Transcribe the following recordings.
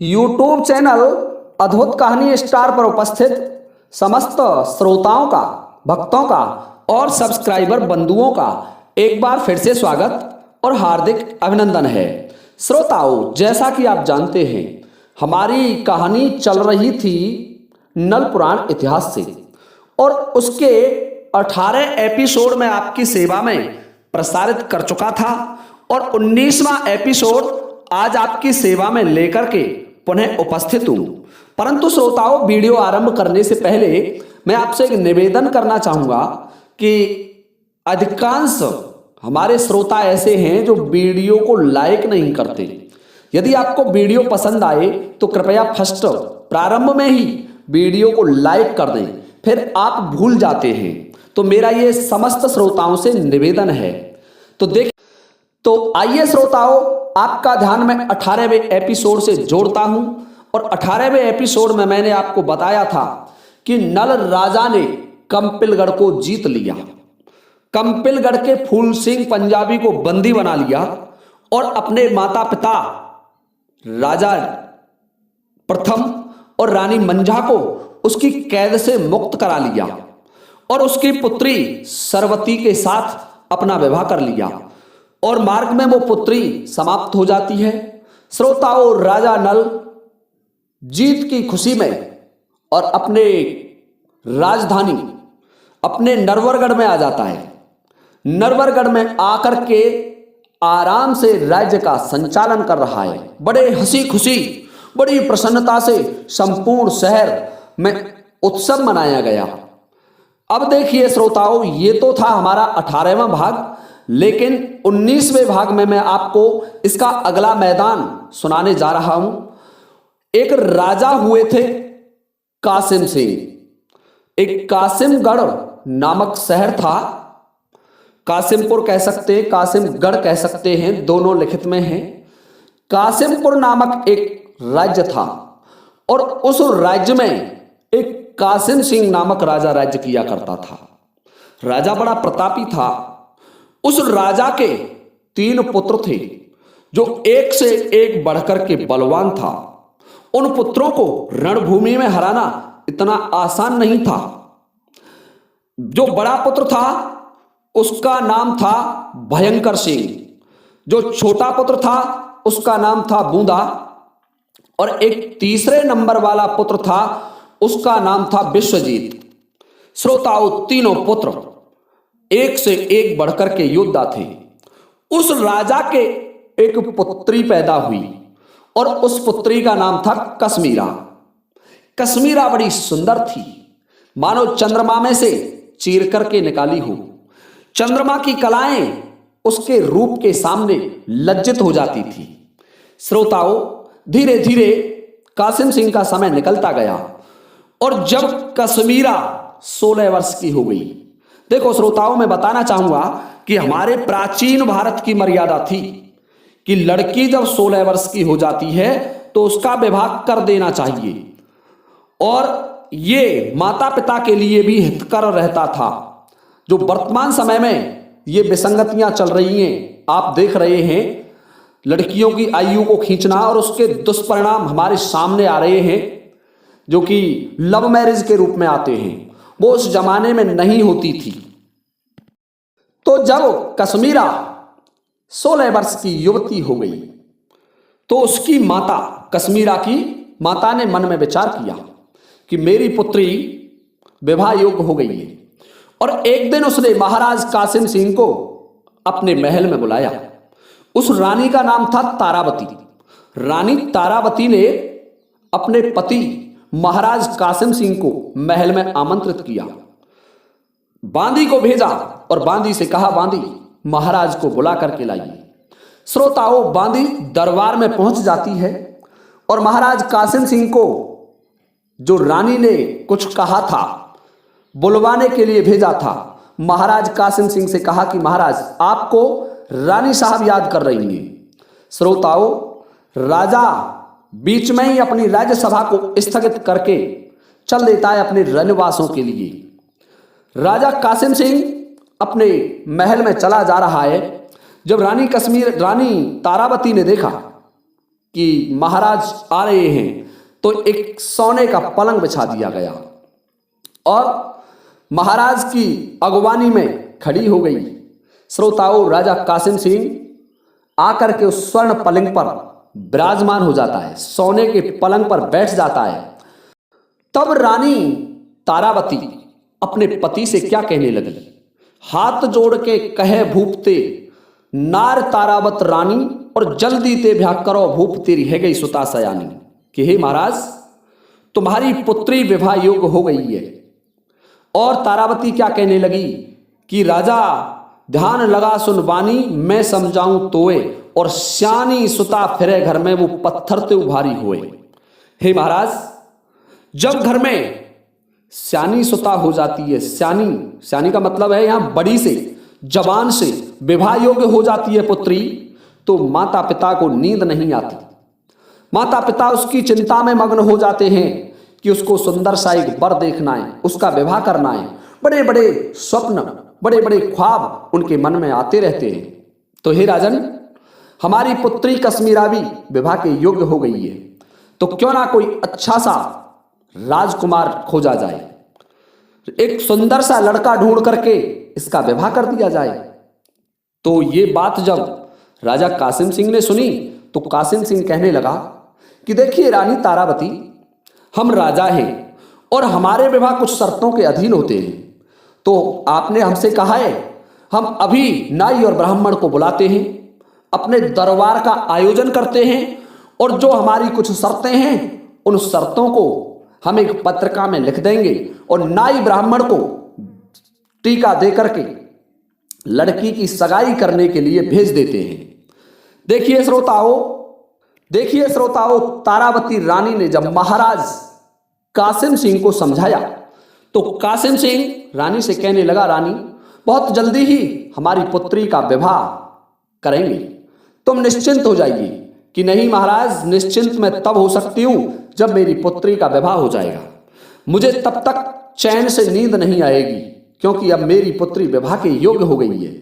YouTube channel अद्भुत कहानी star पर उपस्थित समस्त श्रोताओं का, भक्तों का और सब्सक्राइबर बंधुओं का एक बार फिर से स्वागत और हार्दिक अभिनंदन है। श्रोताओं, जैसा कि आप जानते हैं, हमारी कहानी चल रही थी नल पुराण इतिहास से और उसके 18 एपिसोड में आपकी सेवा में प्रसारित कर चुका था और 19वां एपिसोड आज आपकी सेवा में लेकर के पुनः उपस्थित हूं। परंतु श्रोताओं, वीडियो आरंभ करने से पहले मैं आपसे एक निवेदन करना चाहूंगा कि अधिकांश हमारे श्रोता ऐसे हैं जो वीडियो को लाइक नहीं करते। यदि आपको वीडियो पसंद आए तो कृपया फर्स्ट प्रारंभ में ही वीडियो को लाइक कर दें, फिर आप भूल जाते हैं। तो मेरा ये समस्त श्रोताओं से निवेदन है। तो आइए श्रोताओं, आपका ध्यान मैं 18वें एपिसोड से जोड़ता हूं और 18वें एपिसोड में मैंने आपको बताया था कि नल राजा ने कंपिलगढ़ को जीत लिया। कंपिलगढ़ के फूल सिंह पंजाबी को बंदी बना लिया और अपने माता पिता राजा प्रथम और रानी मंझा को उसकी कैद से मुक्त करा लिया और उसकी पुत्री सरवती के साथ अपना विवाह कर लिया और मार्ग में वो पुत्री समाप्त हो जाती है। श्रोताओं, राजा नल जीत की खुशी में और अपने राजधानी अपने नरवरगढ़ में आ जाता है। नरवरगढ़ में आकर के आराम से राज्य का संचालन कर रहा है। बड़े हंसी खुशी, बड़ी प्रसन्नता से संपूर्ण शहर में उत्सव मनाया गया। अब देखिए श्रोताओं, ये तो था हमारा 18वां भाग, लेकिन 19वें भाग में मैं आपको इसका अगला मैदान सुनाने जा रहा हूं। एक राजा हुए थे कासिम सिंह। एक कासिमगढ़ नामक शहर था। कासिमपुर कह सकते हैं, कासिमगढ़ कह सकते हैं, दोनों लिखित में हैं। कासिमपुर नामक एक राज्य था और उस राज्य में एक कासिम सिंह नामक राजा राज्य किया करता था। राजा बड़ा प्रतापी था। उस राजा के 3 पुत्र थे जो एक से एक बढ़कर के बलवान था। उन पुत्रों को रणभूमि में हराना इतना आसान नहीं था। जो बड़ा पुत्र था उसका नाम था भयंकर सिंह, जो छोटा पुत्र था उसका नाम था बूंदा और एक तीसरे नंबर वाला पुत्र था, उसका नाम था विश्वजीत। श्रोताओं, तीनों पुत्र एक से एक बढ़कर के योद्धा थे। उस राजा के एक पुत्री पैदा हुई और उस पुत्री का नाम था कश्मीरा। कश्मीरा बड़ी सुंदर थी, मानो चंद्रमा में से चीर करके निकाली हो। चंद्रमा की कलाएं उसके रूप के सामने लज्जित हो जाती थी। श्रोताओं, धीरे धीरे कासिम सिंह का समय निकलता गया और जब कश्मीरा 16 वर्ष की हो गई। देखो श्रोताओं, मैं बताना चाहूंगा कि हमारे प्राचीन भारत की मर्यादा थी कि लड़की जब 16 वर्ष की हो जाती है तो उसका विवाह कर देना चाहिए और ये माता पिता के लिए भी हितकर रहता था। जो वर्तमान समय में ये विसंगतियां चल रही हैं, आप देख रहे हैं, लड़कियों की आयु को खींचना और उसके दुष्परिणाम हमारे सामने आ रहे हैं, जो कि लव मैरिज के रूप में आते हैं। वो उस जमाने में नहीं होती थी। तो जब कश्मीरा 16 वर्ष की युवती हो गई तो उसकी माता, कश्मीरा की माता ने मन में विचार किया कि मेरी पुत्री विवाह योग्य हो गई है और एक दिन उसने महाराज कासिम सिंह को अपने महल में बुलाया। उस रानी का नाम था तारावती। रानी तारावती ने अपने पति महाराज कासिम सिंह को महल में आमंत्रित किया। बांदी को भेजा और बांदी से कहा, बांदी महाराज को बुला करके लाइए। श्रोताओं, बांदी दरबार में पहुंच जाती है और महाराज कासिम सिंह को जो रानी ने कुछ कहा था, बुलवाने के लिए भेजा था, महाराज कासिम सिंह से कहा कि महाराज आपको रानी साहब याद कर रही हैं। श्रोताओं, राजा बीच में ही अपनी राज्यसभा को स्थगित करके चल देता है अपने रनवासों के लिए। राजा कासिम सिंह अपने महल में चला जा रहा है। जब रानी तारावती ने देखा कि महाराज आ रहे हैं तो एक सोने का पलंग बिछा दिया गया और महाराज की अगवानी में खड़ी हो गई। श्रोताओं, राजा कासिम सिंह आकर के उस स्वर्ण पलंग पर विराजमान हो जाता है, सोने के पलंग पर बैठ जाता है। तब रानी तारावती अपने पति से क्या कहने लगी, हाथ जोड़ के कहे भूपते नार तारावत रानी और जल्दी ते ब्याह करो भूप तेरी है गई सुता सयानी, कि हे महाराज तुम्हारी पुत्री विवाह योग्य हो गई है। और तारावती क्या कहने लगी कि राजा ध्यान लगा सुन वानी मैं समझाऊं तोए और श्यानी सुता फिरे घर में वो पत्थर ते उभारी हुए। हे महाराज, जब घर में श्यानी सुता हो जाती है, श्यानी का मतलब है यहां बड़ी से जवान से विवाह योग्य हो जाती है पुत्री, तो माता पिता को नींद नहीं आती। माता पिता उसकी चिंता में मग्न हो जाते हैं कि उसको सुंदर सा एक वर देखना है, उसका विवाह करना है। बड़े बड़े स्वप्न, बड़े बड़े ख्वाब उनके मन में आते रहते हैं। तो हे राजन, हमारी पुत्री कश्मीरा भी विवाह के योग्य हो गई है, तो क्यों ना कोई अच्छा सा राजकुमार खोजा जाए, एक सुंदर सा लड़का ढूंढ करके इसका विवाह कर दिया जाए। तो ये बात जब राजा कासिम सिंह ने सुनी तो कासिम सिंह कहने लगा कि देखिए रानी तारावती, हम राजा हैं और हमारे विवाह कुछ शर्तों के अधीन होते हैं। तो आपने हमसे कहा है, हम अभी नाई और ब्राह्मण को बुलाते हैं, अपने दरबार का आयोजन करते हैं और जो हमारी कुछ शर्तें हैं उन शर्तों को हम एक पत्रिका में लिख देंगे और नाई ब्राह्मण को टीका दे करके लड़की की सगाई करने के लिए भेज देते हैं। देखिए श्रोताओं, तारावती रानी ने जब महाराज कासिम सिंह को समझाया तो कासिम सिंह रानी से कहने लगा, रानी बहुत जल्दी ही हमारी पुत्री का विवाह करेंगे, तुम निश्चिंत हो जाइए। कि नहीं महाराज, निश्चिंत मैं तब हो सकती हूं जब मेरी पुत्री का विवाह हो जाएगा, मुझे तब तक चैन से नींद नहीं आएगी क्योंकि अब मेरी पुत्री विवाह के योग्य हो गई है।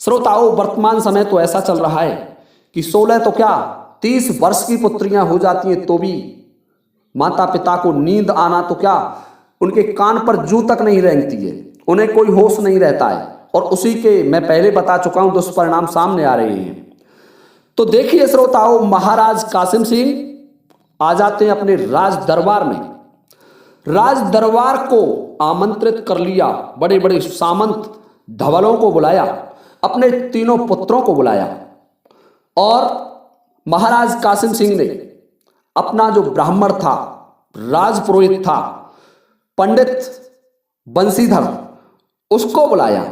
श्रोताओं, वर्तमान समय तो ऐसा चल रहा है कि 16 तो क्या 30 वर्ष की पुत्रियां हो जाती हैं तो भी माता पिता को नींद आना तो क्या, उनके कान पर जू तक नहीं रेंगती है, उन्हें कोई होश नहीं रहता है और उसी के मैं पहले बता चुका हूं दुष्परिणाम सामने आ रहे हैं। तो देखिए श्रोताओं, महाराज कासिम सिंह आ जाते हैं अपने राज दरबार में। राज दरबार को आमंत्रित कर लिया, बड़े बड़े सामंत धवलों को बुलाया, अपने तीनों पुत्रों को बुलाया और महाराज कासिम सिंह ने अपना जो ब्राह्मण था, राजपुरोहित था, पंडित बंसीधर, उसको बुलाया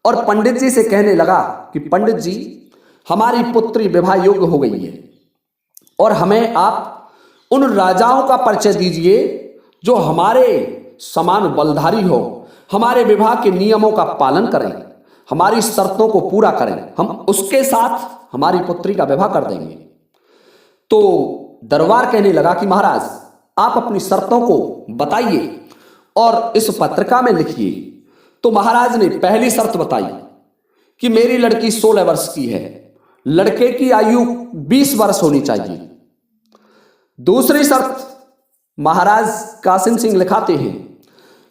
और पंडित जी से कहने लगा कि पंडित जी, हमारी पुत्री विवाह योग्य हो गई है और हमें आप उन राजाओं का परिचय दीजिए जो हमारे समान बलधारी हो, हमारे विवाह के नियमों का पालन करें, हमारी शर्तों को पूरा करें, हम उसके साथ हमारी पुत्री का विवाह कर देंगे। तो दरबार कहने लगा कि महाराज आप अपनी शर्तों को बताइए और इस पत्रिका में लिखिए। तो महाराज ने पहली शर्त बताई कि मेरी लड़की 16 वर्ष की है, लड़के की आयु 20 वर्ष होनी चाहिए। दूसरी शर्त महाराज कासिम सिंह लिखाते हैं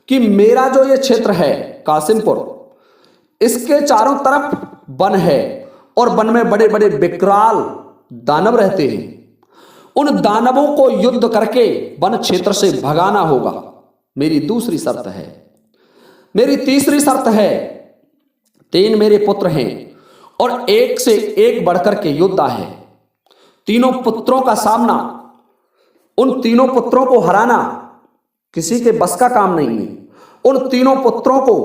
कि मेरा जो ये क्षेत्र है कासिमपुर, इसके चारों तरफ वन है और वन में बड़े बड़े विकराल दानव रहते हैं, उन दानवों को युद्ध करके वन क्षेत्र से भगाना होगा, मेरी दूसरी शर्त है। मेरी तीसरी शर्त है, 3 मेरे पुत्र हैं और एक से एक बढ़कर के योद्धा है, तीनों पुत्रों का सामना, उन तीनों पुत्रों को हराना किसी के बस का काम नहीं है। उन तीनों पुत्रों को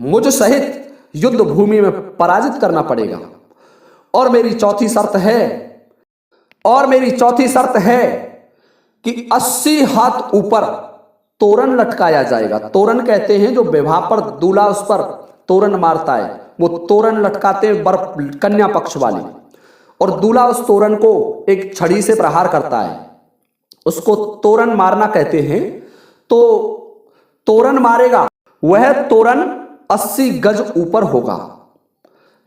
मुझ सहित युद्ध भूमि में पराजित करना पड़ेगा। और मेरी चौथी शर्त है कि 80 हाथ ऊपर तोरण लटकाया जाएगा। तोरण कहते हैं जो विवाह पर दूल्हा उस पर तोरण मारता है, वो तोरण लटकाते हैं वर कन्या पक्ष वाले, और दूल्हा उस तोरण को एक छड़ी से प्रहार करता है, उसको तोरण मारना कहते हैं। तो तोरण मारेगा, वह तोरण 80 गज ऊपर होगा,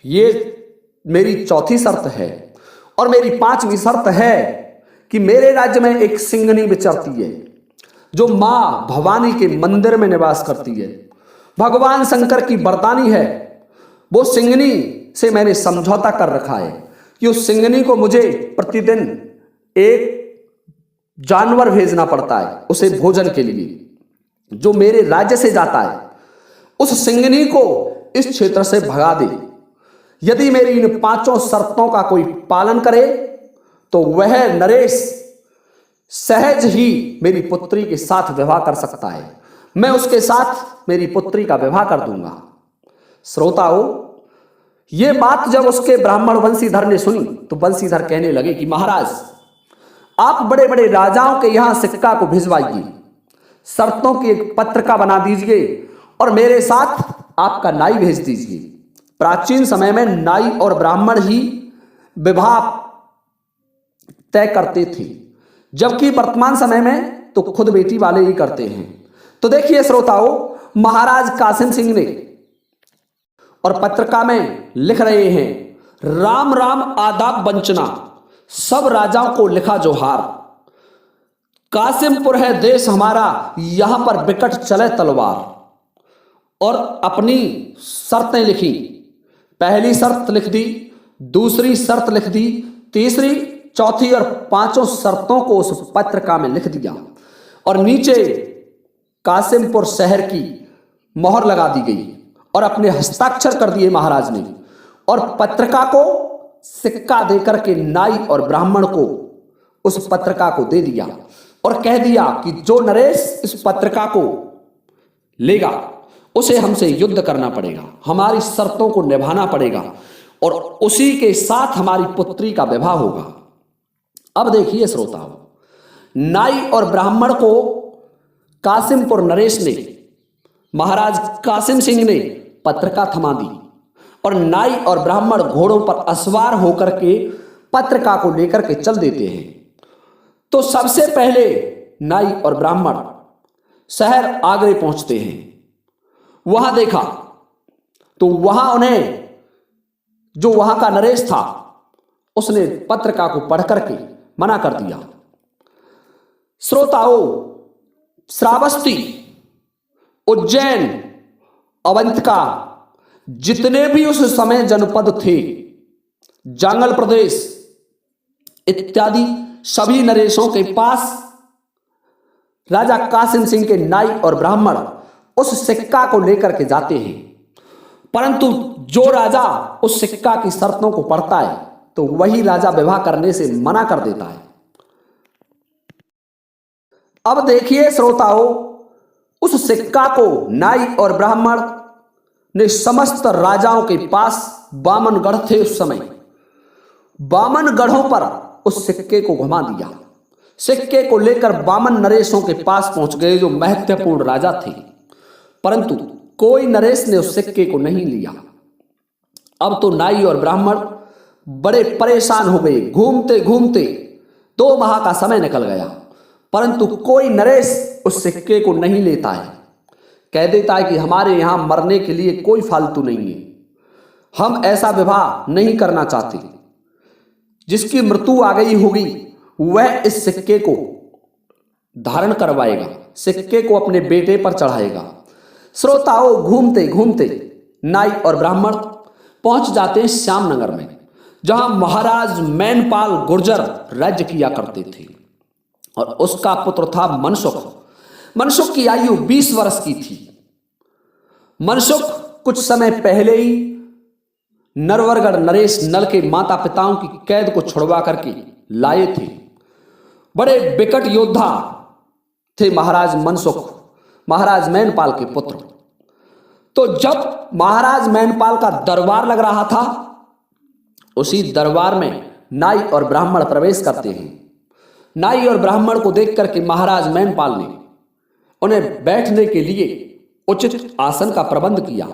ये मेरी चौथी शर्त है। और मेरी पांचवी शर्त है कि मेरे राज्य में एक सिंगनी विचरती है जो मां भवानी के मंदिर में निवास करती है। भगवान शंकर की वरदानी है। वो सिंगनी से मैंने समझौता कर रखा है कि उस सिंगनी को मुझे प्रतिदिन एक जानवर भेजना पड़ता है उसे भोजन के लिए जो मेरे राज्य से जाता है। उस सिंगनी को इस क्षेत्र से भगा दे। यदि मेरी इन पांचों शर्तों का कोई पालन करे तो वह नरेश सहज ही मेरी पुत्री के साथ विवाह कर सकता है। मैं उसके साथ मेरी पुत्री का विवाह कर दूंगा। श्रोताओं, ये बात जब उसके ब्राह्मण वंशीधर ने सुनी तो वंशीधर कहने लगे कि महाराज, आप बड़े बड़े राजाओं के यहां सिक्का को भिजवाइए, शर्तों की एक पत्रिका बना दीजिए और मेरे साथ आपका नाई भेज दीजिए। प्राचीन समय में नाई और ब्राह्मण ही विवाह तय करते थे, जबकि वर्तमान समय में तो खुद बेटी वाले ही करते हैं। तो देखिए श्रोताओं, महाराज कासिम सिंह ने और पत्रिका में लिख रहे हैं, राम राम आदाब वंचना, सब राजाओं को लिखा जोहार। कासिमपुर है देश हमारा, यहां पर विकट चले तलवार। और अपनी शर्तें लिखी। पहली शर्त लिख दी, दूसरी शर्त लिख दी, तीसरी, चौथी और पांचों शर्तों को उस पत्रिका में लिख दिया और नीचे कासिमपुर शहर की मोहर लगा दी गई और अपने हस्ताक्षर कर दिए महाराज ने। और पत्रिका को सिक्का देकर के नाई और ब्राह्मण को उस पत्रिका को दे दिया और कह दिया कि जो नरेश इस पत्रिका को लेगा उसे हमसे युद्ध करना पड़ेगा, हमारी शर्तों को निभाना पड़ेगा और उसी के साथ हमारी पुत्री का विवाह होगा। अब देखिए श्रोताओं, नाई और ब्राह्मण को कासिमपुर नरेश ने, महाराज कासिम सिंह ने पत्रिका थमा दी और नाई और ब्राह्मण घोड़ों पर असवार होकर के पत्रिका को लेकर के चल देते हैं। तो सबसे पहले नाई और ब्राह्मण शहर आगरे पहुंचते हैं। वहां देखा तो वहां उन्हें जो वहां का नरेश था उसने पत्रिका को पढ़ करके मना कर दिया। श्रोताओं, श्रावस्ती, उज्जैन, अवंतिका, जितने भी उस समय जनपद थे, जांगल प्रदेश इत्यादि सभी नरेशों के पास राजा कासिम सिंह के नाई और ब्राह्मण उस सिक्का को लेकर के जाते हैं। परंतु जो राजा उस सिक्का की शर्तों को पढ़ता है तो वही राजा विवाह करने से मना कर देता है। अब देखिए श्रोताओं, उस सिक्का को नाई और ब्राह्मण ने समस्त राजाओं के पास, बामन गढ़ थे उस समय, बामन गढ़ों पर उस सिक्के को घुमा दिया। सिक्के को लेकर बामन नरेशों के पास पहुंच गए जो महत्वपूर्ण राजा थे, परंतु कोई नरेश ने उस सिक्के को नहीं लिया। अब तो नाई और ब्राह्मण बड़े परेशान हो गए। घूमते घूमते 2 माह का समय निकल गया, परंतु कोई नरेश उस सिक्के को नहीं लेता है। कह देता है कि हमारे यहां मरने के लिए कोई फालतू नहीं है, हम ऐसा विवाह नहीं करना चाहते। जिसकी मृत्यु आ गई होगी वह इस सिक्के को धारण करवाएगा, सिक्के को अपने बेटे पर चढ़ाएगा। श्रोताओं, घूमते घूमते नाई और ब्राह्मण पहुंच जाते हैं श्यामनगर में, जहां महाराज मैनपाल गुर्जर राज्य किया करते थे और उसका पुत्र था मनसुख। मनसुख की आयु 20 वर्ष की थी। मनसुख कुछ समय पहले ही नरवरगढ़ नरेश नल के माता पिताओं की कैद को छुड़वा करके लाए थे। बड़े विकट योद्धा थे महाराज मनसुख, महाराज मैनपाल के पुत्र। तो जब महाराज मैनपाल का दरबार लग रहा था, उसी दरबार में नाई और ब्राह्मण प्रवेश करते हैं। नाई और ब्राह्मण को देख करके महाराज मैनपाल ने उन्हें बैठने के लिए उचित आसन का प्रबंध किया,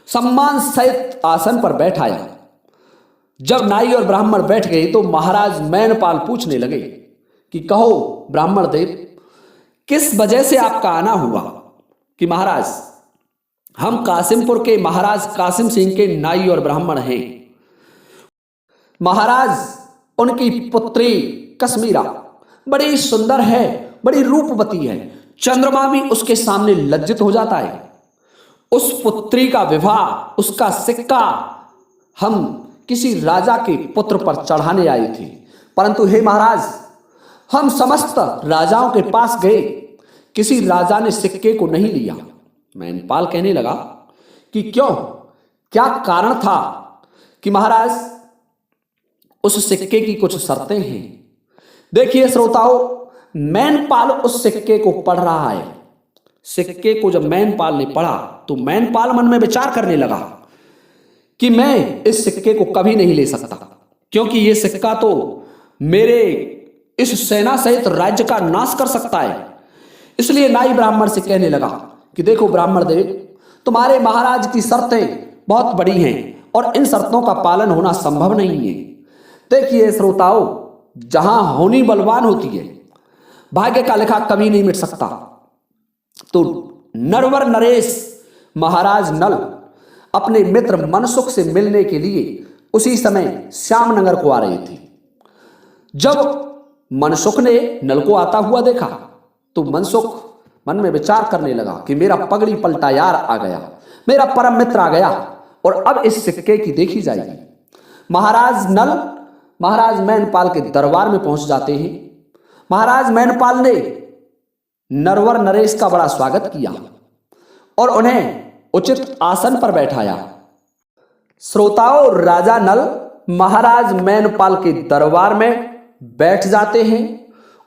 सम्मान सहित आसन पर बैठाया। जब नाई और ब्राह्मण बैठ गए तो महाराज मैनपाल पूछने लगे कि कहो ब्राह्मण देव, किस वजह से आपका आना हुआ? कि महाराज, हम कासिमपुर के महाराज कासिम सिंह के नाई और ब्राह्मण हैं। महाराज उनकी पुत्री कश्मीरा बड़ी सुंदर है, बड़ी रूपवती है। चंद्रमा भी उसके सामने लज्जित हो जाता है। उस पुत्री का विवाह, उसका सिक्का हम किसी राजा के पुत्र पर चढ़ाने आए थे, परंतु हे महाराज, हम समस्त राजाओं के पास गए, किसी राजा ने सिक्के को नहीं लिया। मैनपाल कहने लगा कि क्यों, क्या कारण था कि महाराज उस सिक्के की कुछ शर्तें हैं। देखिए श्रोताओ, मैनपाल उस सिक्के को पढ़ रहा है। सिक्के को जब मैनपाल ने पढ़ा तो मैनपाल मन में विचार करने लगा कि मैं इस सिक्के को कभी नहीं ले सकता, क्योंकि यह सिक्का तो मेरे इस सेना सहित राज्य का नाश कर सकता है। इसलिए नाई ब्राह्मण से कहने लगा कि देखो ब्राह्मण देव, तुम्हारे महाराज की शर्तें बहुत बड़ी हैं और इन शर्तों का पालन होना संभव नहीं है। देखिए श्रोताओं, जहां होनी बलवान होती है, भाग्य का लिखा कभी नहीं मिट सकता। तो नरवर नरेश महाराज नल अपने मित्र मनसुख से मिलने के लिए उसी समय श्यामनगर को आ रहे थे। जब मनसुख ने नल को आता हुआ देखा तो मनसुख मन में विचार करने लगा कि मेरा पगड़ी पलटा यार आ गया, मेरा परम मित्र आ गया और अब इस सिक्के की देखी जाएगी। महाराज नल महाराज मैनपाल के दरबार में पहुंच जाते हैं। महाराज मैनपाल ने नरवर नरेश का बड़ा स्वागत किया और उन्हें उचित आसन पर बैठाया। श्रोताओं, राजा नल महाराज मैनपाल के दरबार में बैठ जाते हैं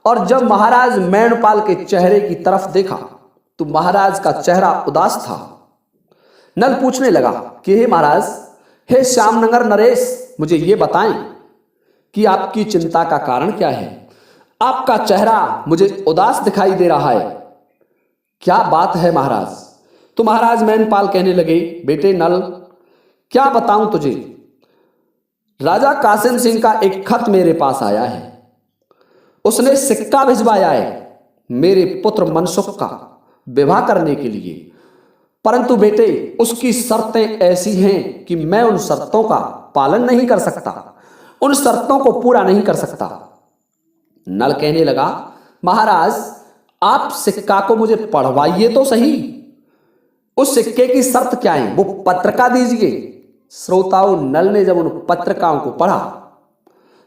और जब महाराज मैनपाल के चेहरे की तरफ देखा तो महाराज का चेहरा उदास था। नल पूछने लगा कि हे महाराज, हे श्यामनगर नरेश, मुझे ये बताएं कि आपकी चिंता का कारण क्या है। आपका चेहरा मुझे उदास दिखाई दे रहा है, क्या बात है महाराज। तो महाराज मैनपाल कहने लगे, बेटे नल, क्या बताऊं तुझे, राजा कासिम सिंह का एक खत मेरे पास आया है। उसने सिक्का भिजवाया है मेरे पुत्र मनसुख का विवाह करने के लिए, परंतु बेटे उसकी शर्तें ऐसी हैं कि मैं उन शर्तों का पालन नहीं कर सकता, उन शर्तों को पूरा नहीं कर सकता। नल कहने लगा, महाराज आप सिक्का को मुझे पढ़वाइए तो सही, उस सिक्के की शर्त क्या है वो पत्रिका दीजिए। श्रोताओं, नल ने जब उन पत्रिकाओं को पढ़ा,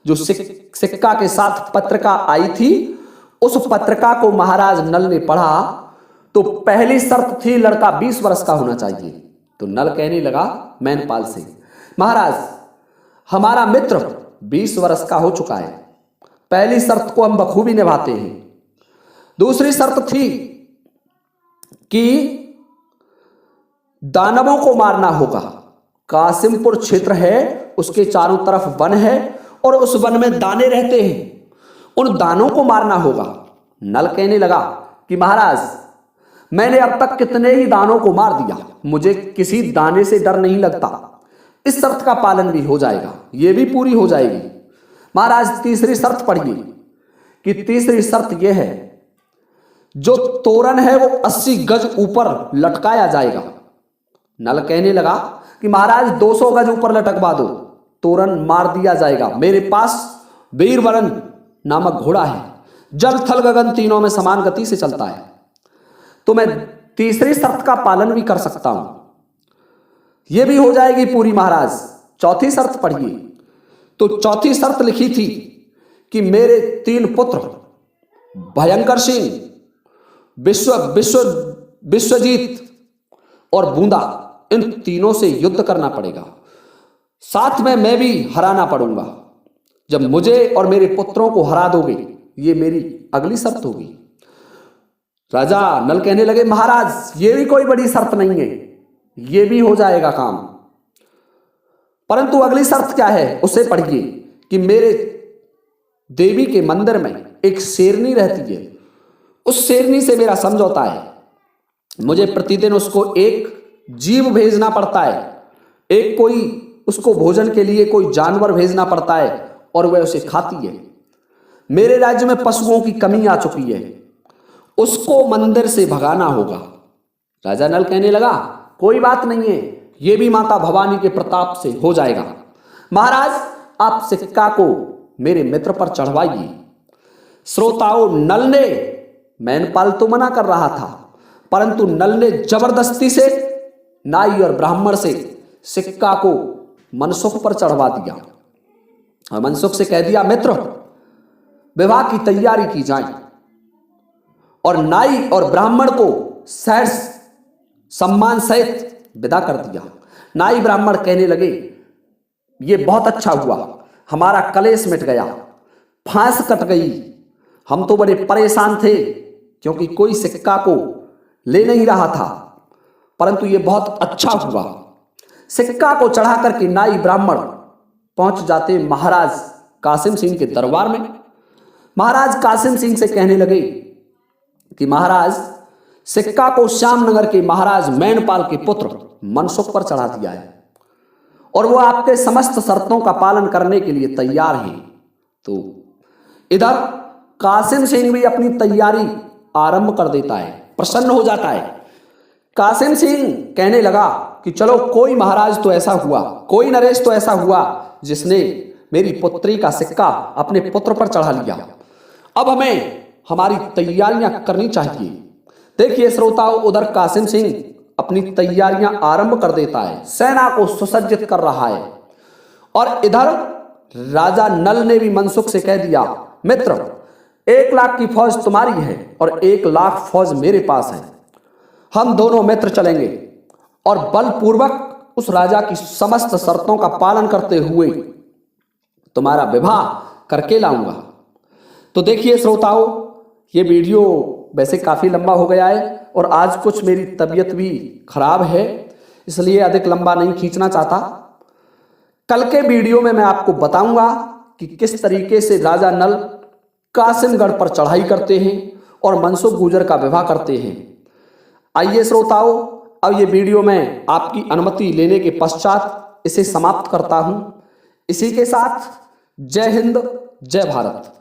जो सिक्का के साथ पत्रिका आई थी, उस पत्रिका को महाराज नल ने पढ़ा तो पहली शर्त थी लड़का 20 वर्ष का होना चाहिए। तो नल कहने लगा मैनपाल से, महाराज हमारा मित्र 20 वर्ष का हो चुका है, पहली शर्त को हम बखूबी निभाते हैं। दूसरी शर्त थी कि दानवों को मारना होगा। कासिमपुर क्षेत्र है, उसके चारों तरफ वन है और उस वन में दाने रहते हैं, उन दानों को मारना होगा। नल कहने लगा कि महाराज मैंने अब तक कितने ही दानों को मार दिया, मुझे किसी दाने से डर नहीं लगता, इस शर्त का पालन भी हो जाएगा, ये भी पूरी हो जाएगी। महाराज तीसरी शर्त पढ़िए कि तीसरी शर्त यह है, जो तोरण है वो 80 गज ऊपर लटकाया जाएगा। नल कहने लगा कि महाराज 200 गज ऊपर लटकवा दो, तोरण मार दिया जाएगा। मेरे पास वीरवरन नामक घोड़ा है, जल थल गगन तीनों में समान गति से चलता है, तो मैं तीसरी शर्त का पालन भी कर सकता हूं, यह भी हो जाएगी पूरी। महाराज चौथी शर्त पढ़िए। तो चौथी शर्त लिखी थी कि मेरे 3 पुत्र भयंकर सिंह, विश्वजीत और बूंदा, इन तीनों से युद्ध करना पड़ेगा, साथ में मैं भी हराना पड़ूंगा। जब मुझे और मेरे पुत्रों को हरा दोगे, ये मेरी अगली शर्त होगी। राजा नल कहने लगे, महाराज ये भी कोई बड़ी शर्त नहीं है, ये भी हो जाएगा काम, परंतु अगली शर्त क्या है उसे पढ़िए कि मेरे देवी के मंदिर में एक शेरनी रहती है, उस शेरनी से मेरा समझौता है, मुझे प्रतिदिन उसको एक जीव भेजना पड़ता है, एक कोई उसको भोजन के लिए कोई जानवर भेजना पड़ता है और वह उसे खाती है। मेरे राज्य में पशुओं की कमी आ चुकी है, उसको मंदिर से भगाना होगा। राजा नल कहने लगा, कोई बात नहीं है, यह भी माता भवानी के प्रताप से हो जाएगा। महाराज आप सिक्का को मेरे मित्र पर चढ़वाइए। श्रोताओं, नल ने, मैनपाल तो मना कर रहा था, परंतु नल ने जबरदस्ती से नाई और ब्राह्मण से सिक्का को मनसुख पर चढ़वा दिया और मनसुख से कह दिया, मित्र, विवाह की तैयारी की जाए। और नाई और ब्राह्मण को सहर्ष सम्मान सहित विदा कर दिया। नाई ब्राह्मण कहने लगे, ये बहुत अच्छा हुआ, हमारा कलेश मिट गया, फांस कट गई। हम तो बड़े परेशान थे क्योंकि कोई सिक्का को ले नहीं रहा था, परंतु ये बहुत अच्छा हुआ। सिक्का को चढ़ा करके नाई ब्राह्मण पहुंच जाते महाराज कासिम सिंह के दरबार में। महाराज कासिम सिंह से कहने लगे कि महाराज, सिक्का को श्यामनगर के महाराज मैनपाल के पुत्र मनसुख पर चढ़ा दिया है और वो आपके समस्त शर्तों का पालन करने के लिए तैयार हैं। तो इधर कासिम सिंह भी अपनी तैयारी आरंभ कर देता है, प्रसन्न हो जाता है। कासिम सिंह कहने लगा कि चलो, कोई महाराज तो ऐसा हुआ, कोई नरेश तो ऐसा हुआ जिसने मेरी पुत्री का सिक्का अपने पुत्र पर चढ़ा लिया। अब हमें हमारी तैयारियां करनी चाहिए। देखिए श्रोताओं, उधर कासिम सिंह अपनी तैयारियां आरंभ कर देता है, सेना को सुसज्जित कर रहा है। और इधर राजा नल ने भी मनसुख से कह दिया, मित्र, 1 लाख की फौज तुम्हारी है और 1 लाख फौज मेरे पास है। हम दोनों मित्र चलेंगे और बलपूर्वक उस राजा की समस्त शर्तों का पालन करते हुए तुम्हारा विवाह करके लाऊंगा। तो देखिए श्रोताओं, ये वीडियो वैसे काफ़ी लंबा हो गया है और आज कुछ मेरी तबीयत भी खराब है, इसलिए अधिक लंबा नहीं खींचना चाहता। कल के वीडियो में मैं आपको बताऊंगा कि किस तरीके से राजा नल कासिमगढ़ पर चढ़ाई करते हैं और मनसुख गुर्जर का विवाह करते हैं। आइए श्रोताओं, अब ये वीडियो मैं आपकी अनुमति लेने के पश्चात इसे समाप्त करता हूं। इसी के साथ जय हिंद, जय भारत।